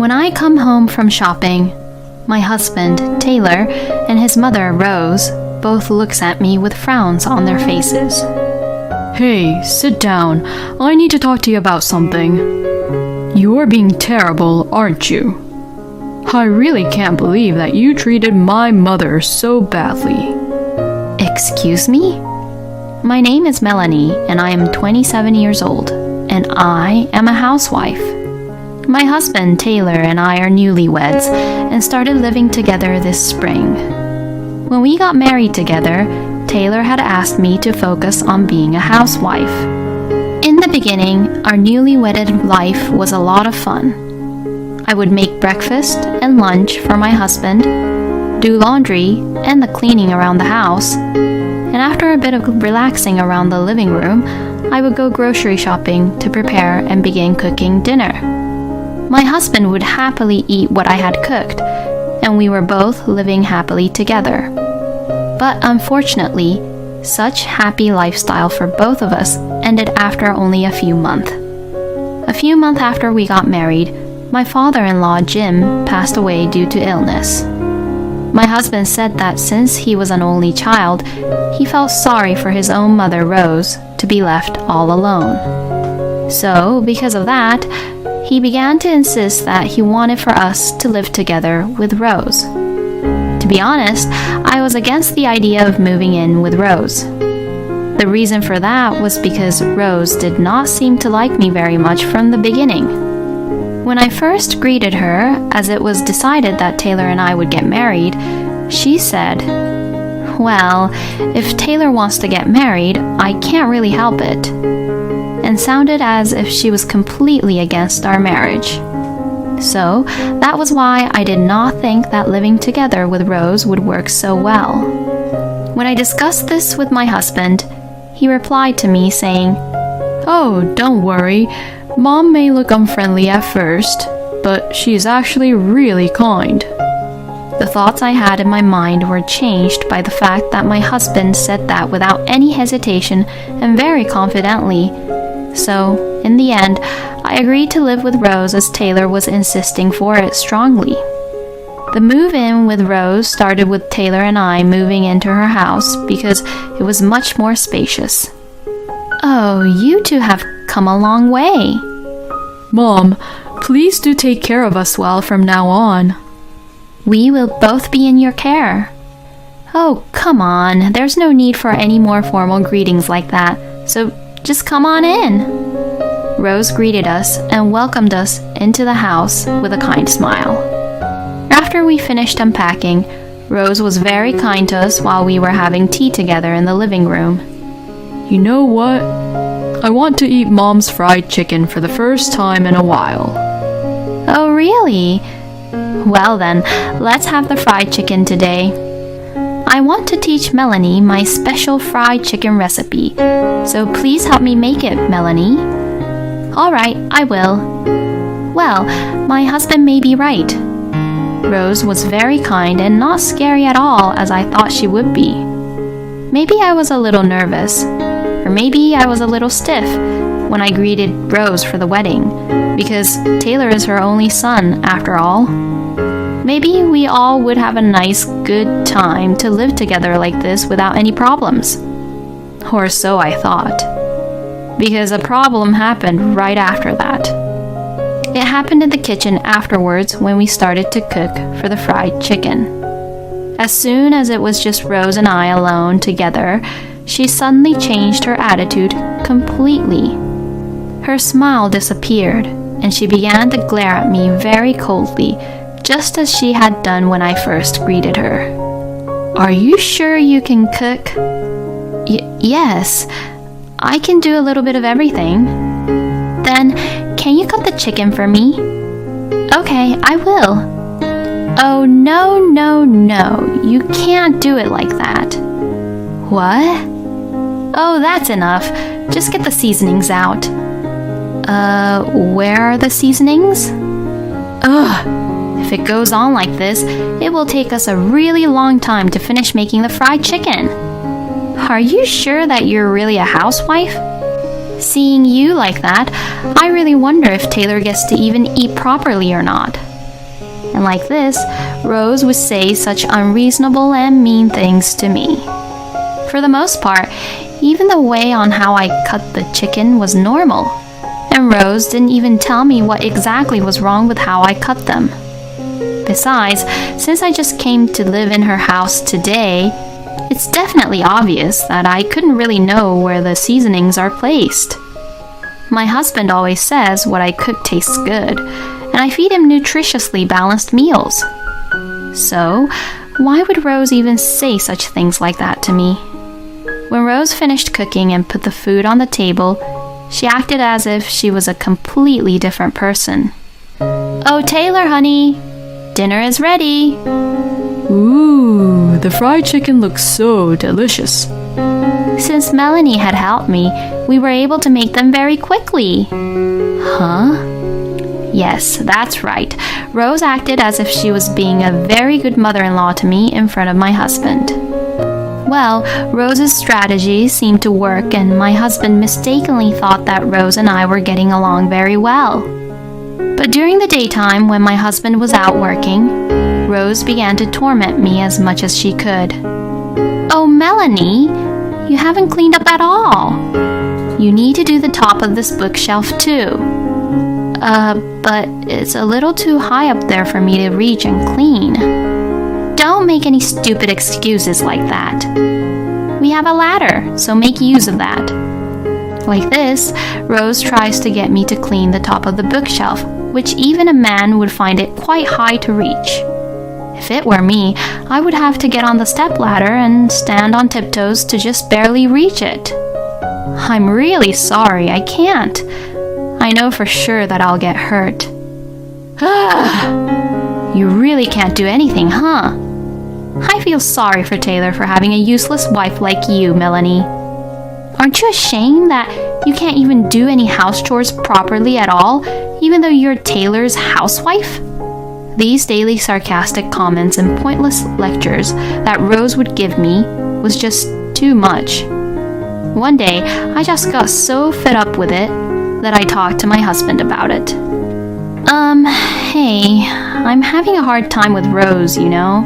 When I come home from shopping, my husband, Taylor, and his mother, Rose, both looks at me with frowns on their faces. Hey, sit down. I need to talk to you about something. You're being terrible, aren't you? I really can't believe that you treated my mother so badly. Excuse me? My name is Melanie, and I am 27 years old, and I am a housewife. My husband, Taylor, and I are newlyweds and started living together this spring. When we got married together, Taylor had asked me to focus on being a housewife. In the beginning, our newly wedded life was a lot of fun. I would make breakfast and lunch for my husband, do laundry and the cleaning around the house, and after a bit of relaxing around the living room, I would go grocery shopping to prepare and begin cooking dinner. My husband would happily eat what I had cooked, and we were both living happily together. But unfortunately, such happy lifestyle for both of us ended after only a few months. A few months after we got married, my father-in-law Jim passed away due to illness. My husband said that since he was an only child, he felt sorry for his own mother Rose to be left all alone. So, because of that, he began to insist that he wanted for us to live together with Rose. To be honest, I was against the idea of moving in with Rose. The reason for that was because Rose did not seem to like me very much from the beginning. When I first greeted her, as it was decided that Taylor and I would get married, she said, "Well, if Taylor wants to get married, I can't really help it," and sounded as if she was completely against our marriage. So, that was why I did not think that living together with Rose would work so well. When I discussed this with my husband, he replied to me saying, "Oh, don't worry. Mom may look unfriendly at first, but she's actually really kind." The thoughts I had in my mind were changed by the fact that my husband said that without any hesitation and very confidently. So, in the end, I agreed to live with Rose as Taylor was insisting for it strongly. The move-in with Rose started with Taylor and I moving into her house because it was much more spacious. Oh, you two have come a long way. Mom, please do take care of us well from now on. We will both be in your care. Oh, come on. There's no need for any more formal greetings like that, so just come on in. Rose greeted us and welcomed us into the house with a kind smile. After we finished unpacking, Rose was very kind to us while we were having tea together in the living room. You know what? I want to eat Mom's fried chicken for the first time in a while. Oh, really? Well then, let's have the fried chicken today. I want to teach Melanie my special fried chicken recipe, so please help me make it, Melanie. All right, I will. Well, my husband may be right. Rose was very kind and not scary at all as I thought she would be. Maybe I was a little nervous, or maybe I was a little stiff when I greeted Rose for the wedding, because Taylor is her only son after all. Maybe we all would have a nice, good time to live together like this without any problems. Or so I thought. Because a problem happened right after that. It happened in the kitchen afterwards when we started to cook for the fried chicken. As soon as it was just Rose and I alone together, she suddenly changed her attitude completely. Her smile disappeared, and she began to glare at me very coldly, just as she had done when I first greeted her. Are you sure you can cook? Yes, I can do a little bit of everything. Then, can you cut the chicken for me? Okay, I will. Oh, no, you can't do it like that. What? Oh, that's enough. Just get the seasonings out. Where are the seasonings? Ugh. If it goes on like this, it will take us a really long time to finish making the fried chicken. Are you sure that you're really a housewife? Seeing you like that, I really wonder if Taylor gets to even eat properly or not. And like this, Rose would say such unreasonable and mean things to me. For the most part, even the way on how I cut the chicken was normal. And Rose didn't even tell me what exactly was wrong with how I cut them. Besides, since I just came to live in her house today, it's definitely obvious that I couldn't really know where the seasonings are placed. My husband always says what I cook tastes good, and I feed him nutritiously balanced meals. So, why would Rose even say such things like that to me? When Rose finished cooking and put the food on the table, she acted as if she was a completely different person. "Oh, Taylor, honey, dinner is ready." Ooh, the fried chicken looks so delicious. Since Melanie had helped me, we were able to make them very quickly. Huh? Yes, that's right. Rose acted as if she was being a very good mother-in-law to me in front of my husband. Well, Rose's strategy seemed to work, and my husband mistakenly thought that Rose and I were getting along very well. But during the daytime, when my husband was out working, Rose began to torment me as much as she could. "Oh, Melanie, you haven't cleaned up at all. You need to do the top of this bookshelf too." But it's a little too high up there for me to reach and clean." Don't make any stupid excuses like that. We have a ladder, so make use of that. Like this, Rose tries to get me to clean the top of the bookshelf, which even a man would find it quite high to reach. If it were me, I would have to get on the stepladder and stand on tiptoes to just barely reach it. I'm really sorry, I can't. I know for sure that I'll get hurt. You really can't do anything, huh? I feel sorry for Taylor for having a useless wife like you, Melanie. Aren't you ashamed that you can't even do any house chores properly at all, even though you're Taylor's housewife? These daily sarcastic comments and pointless lectures that Rose would give me was just too much. One day, I just got so fed up with it that I talked to my husband about it. Hey, I'm having a hard time with Rose, you know.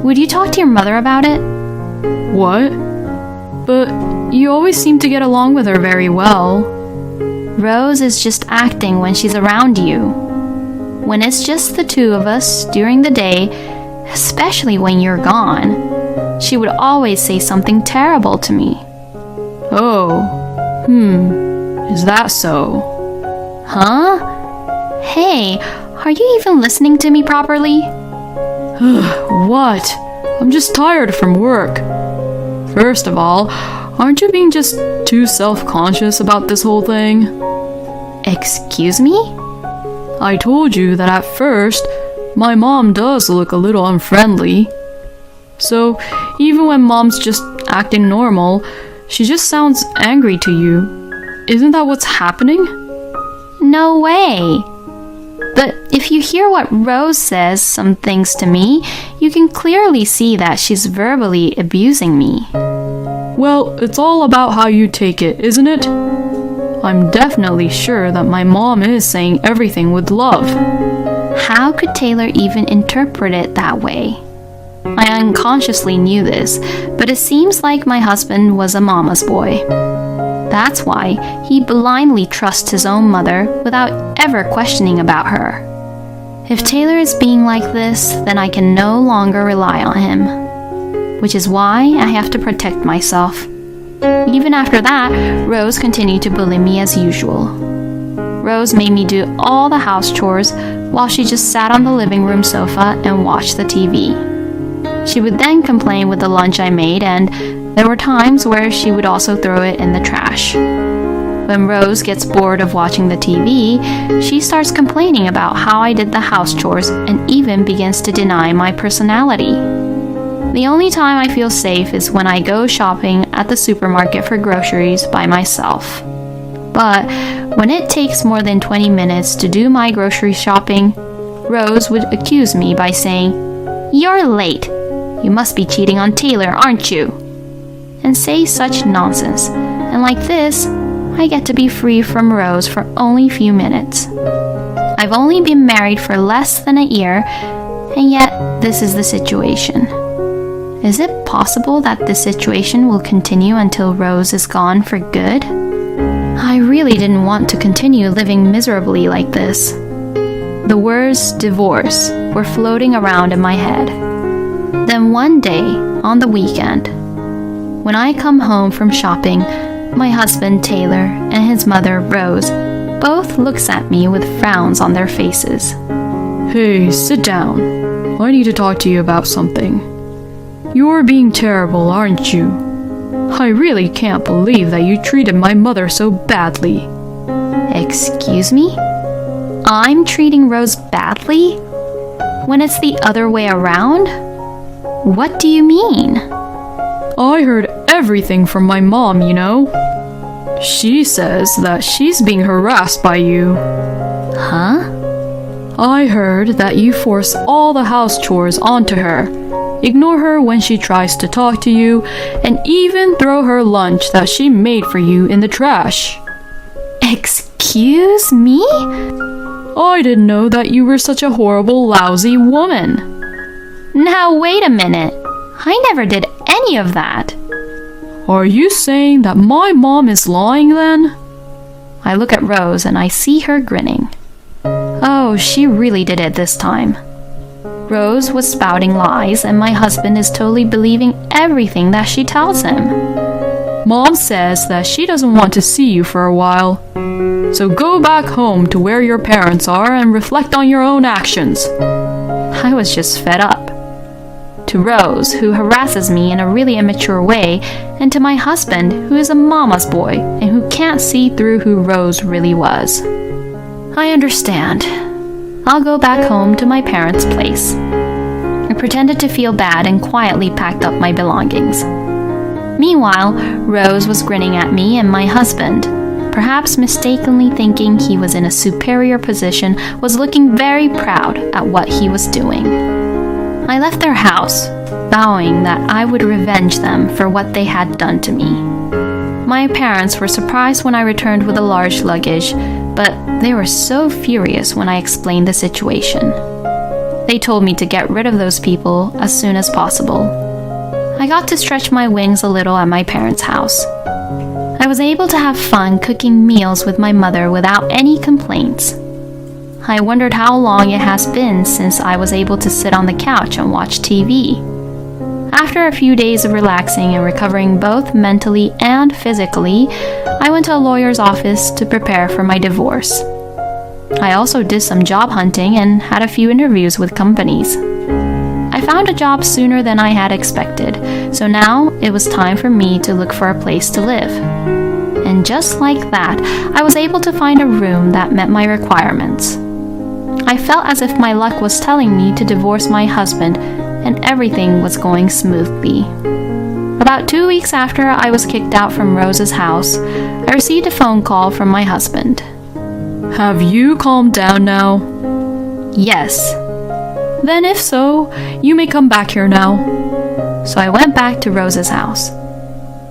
Would you talk to your mother about it? What? But you always seem to get along with her very well. Rose is just acting when she's around you. When it's just the two of us during the day, especially when you're gone, she would always say something terrible to me. Oh, is that so? Huh? Hey, are you even listening to me properly? What? I'm just tired from work. First of all, aren't you being just too self-conscious about this whole thing? Excuse me? I told you that at first, my mom does look a little unfriendly. So, even when mom's just acting normal, she just sounds angry to you. Isn't that what's happening? No way. But if you hear what Rose says some things to me, you can clearly see that she's verbally abusing me. Well, it's all about how you take it, isn't it? I'm definitely sure that my mom is saying everything with love. How could Taylor even interpret it that way? I unconsciously knew this, but it seems like my husband was a mama's boy. That's why he blindly trusts his own mother without ever questioning about her. If Taylor is being like this, then I can no longer rely on him. Which is why I have to protect myself. Even after that, Rose continued to bully me as usual. Rose made me do all the house chores while she just sat on the living room sofa and watched the TV. She would then complain with the lunch I made, and there were times where she would also throw it in the trash. When Rose gets bored of watching the TV, she starts complaining about how I did the house chores and even begins to deny my personality. The only time I feel safe is when I go shopping at the supermarket for groceries by myself. But when it takes more than 20 minutes to do my grocery shopping, Rose would accuse me by saying, "You're late. You must be cheating on Taylor, aren't you?" And say such nonsense. And like this, I get to be free from Rose for only a few minutes. I've only been married for less than a year, and yet this is the situation. Is it possible that this situation will continue until Rose is gone for good? I really didn't want to continue living miserably like this. The words divorce were floating around in my head. Then one day, on the weekend, when I come home from shopping, my husband Taylor and his mother Rose both looks at me with frowns on their faces. Hey, sit down. I need to talk to you about something. You're being terrible, aren't you? I really can't believe that you treated my mother so badly. Excuse me? I'm treating Rose badly? When it's the other way around? What do you mean? I heard everything from my mom, you know. She says that she's being harassed by you. Huh? I heard that you force all the house chores onto her, ignore her when she tries to talk to you, and even throw her lunch that she made for you in the trash. Excuse me? I didn't know that you were such a horrible, lousy woman. Now wait a minute. I never did any of that. Are you saying that my mom is lying then? I look at Rose and I see her grinning. Oh, she really did it this time. Rose was spouting lies, and my husband is totally believing everything that she tells him. Mom says that she doesn't want to see you for a while. So go back home to where your parents are and reflect on your own actions. I was just fed up. To Rose, who harasses me in a really immature way, and to my husband, who is a mama's boy and who can't see through who Rose really was. I understand. I'll go back home to my parents' place. I pretended to feel bad and quietly packed up my belongings. Meanwhile, Rose was grinning at me and my husband, perhaps mistakenly thinking he was in a superior position, was looking very proud at what he was doing. I left their house, vowing that I would revenge them for what they had done to me. My parents were surprised when I returned with a large luggage, but they were so furious when I explained the situation. They told me to get rid of those people as soon as possible. I got to stretch my wings a little at my parents' house. I was able to have fun cooking meals with my mother without any complaints. I wondered how long it has been since I was able to sit on the couch and watch TV. After a few days of relaxing and recovering both mentally and physically, I went to a lawyer's office to prepare for my divorce. I also did some job hunting and had a few interviews with companies. I found a job sooner than I had expected, so now it was time for me to look for a place to live. And just like that, I was able to find a room that met my requirements. I felt as if my luck was telling me to divorce my husband, and everything was going smoothly. About 2 weeks after I was kicked out from Rose's house, I received a phone call from my husband. Have you calmed down now? Yes. Then if so, you may come back here now. So I went back to Rose's house.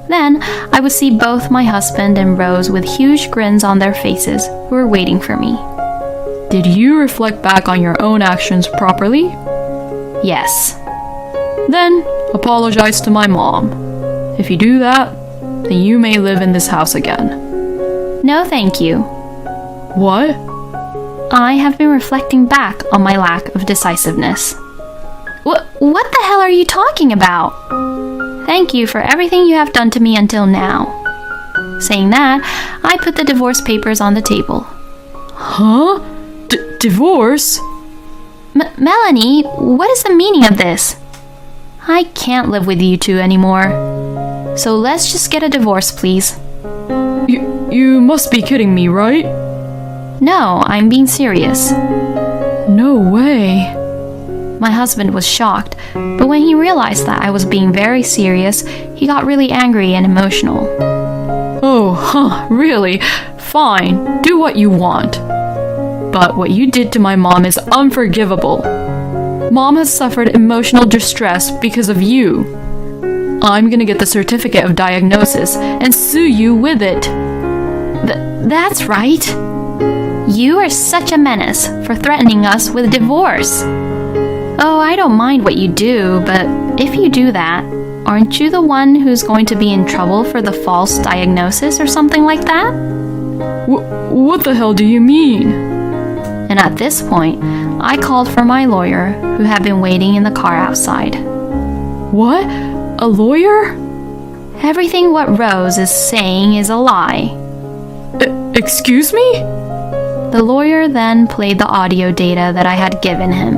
Then I would see both my husband and Rose with huge grins on their faces who were waiting for me. Did you reflect back on your own actions properly? Yes. Then apologize to my mom. If you do that, then you may live in this house again. No, thank you. What? I have been reflecting back on my lack of decisiveness. What the hell are you talking about? Thank you for everything you have done to me until now. Saying that, I put the divorce papers on the table. Huh? Divorce? Melanie, what is the meaning of this? I can't live with you two anymore. So let's just get a divorce, please. You must be kidding me, right? No, I'm being serious. No way. My husband was shocked, but when he realized that I was being very serious, he got really angry and emotional. Oh, really? Fine, do what you want. But what you did to my mom is unforgivable. Mom has suffered emotional distress because of you. I'm gonna get the certificate of diagnosis and sue you with it. That's right. You are such a menace for threatening us with divorce. Oh, I don't mind what you do, but if you do that, aren't you the one who's going to be in trouble for the false diagnosis or something like that? What the hell do you mean? And at this point, I called for my lawyer, who had been waiting in the car outside. What? A lawyer? Everything what Rose is saying is a lie. Excuse me? The lawyer then played the audio data that I had given him.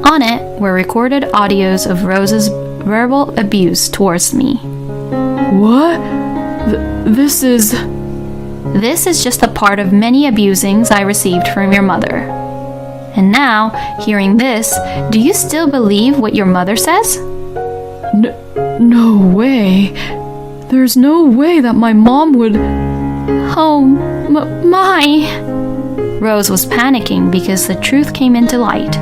On it were recorded audios of Rose's verbal abuse towards me. What? This is just a part of many abusings I received from your mother. And now, hearing this, do you still believe what your mother says? No way. There's no way that my mom would... Oh, my... Rose was panicking because the truth came into light.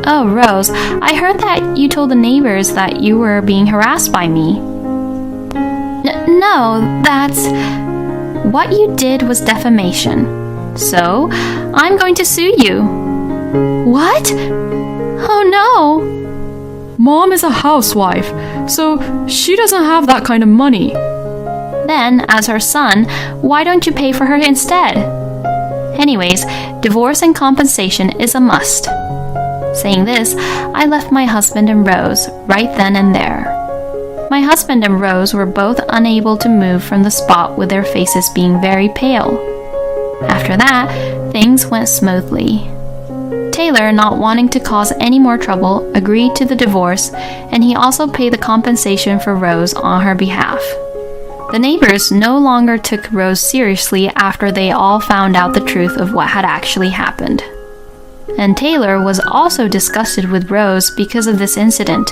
Oh, Rose, I heard that you told the neighbors that you were being harassed by me. No, that's... What you did was defamation. So, I'm going to sue you. What? Oh no! Mom is a housewife, so she doesn't have that kind of money. Then, as her son, why don't you pay for her instead? Anyways, divorce and compensation is a must. Saying this, I left my husband and Rose right then and there. My husband and Rose were both unable to move from the spot with their faces being very pale. After that, things went smoothly. Taylor, not wanting to cause any more trouble, agreed to the divorce, and he also paid the compensation for Rose on her behalf. The neighbors no longer took Rose seriously after they all found out the truth of what had actually happened. And Taylor was also disgusted with Rose because of this incident,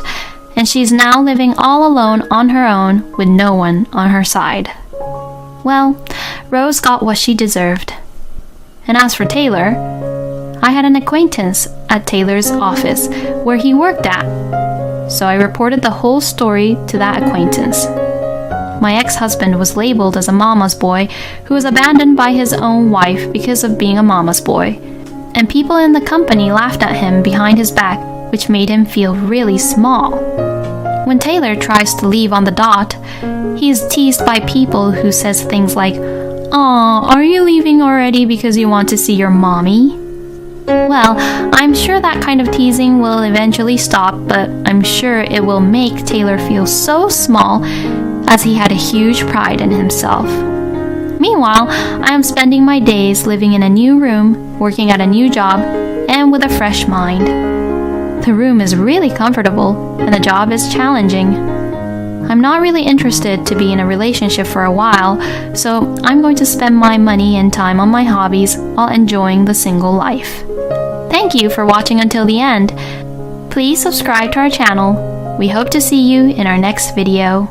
and she's now living all alone on her own with no one on her side. Well, Rose got what she deserved. And as for Taylor, I had an acquaintance at Taylor's office where he worked at, so I reported the whole story to that acquaintance. My ex-husband was labeled as a mama's boy who was abandoned by his own wife because of being a mama's boy, and people in the company laughed at him behind his back, which made him feel really small. When Taylor tries to leave on the dot, he is teased by people who says things like, "Aw, are you leaving already because you want to see your mommy?" Well, I'm sure that kind of teasing will eventually stop, but I'm sure it will make Taylor feel so small, as he had a huge pride in himself. Meanwhile, I am spending my days living in a new room, working at a new job, and with a fresh mind. The room is really comfortable, and the job is challenging. I'm not really interested to be in a relationship for a while, so I'm going to spend my money and time on my hobbies while enjoying the single life. Thank you for watching until the end. Please subscribe to our channel. We hope to see you in our next video.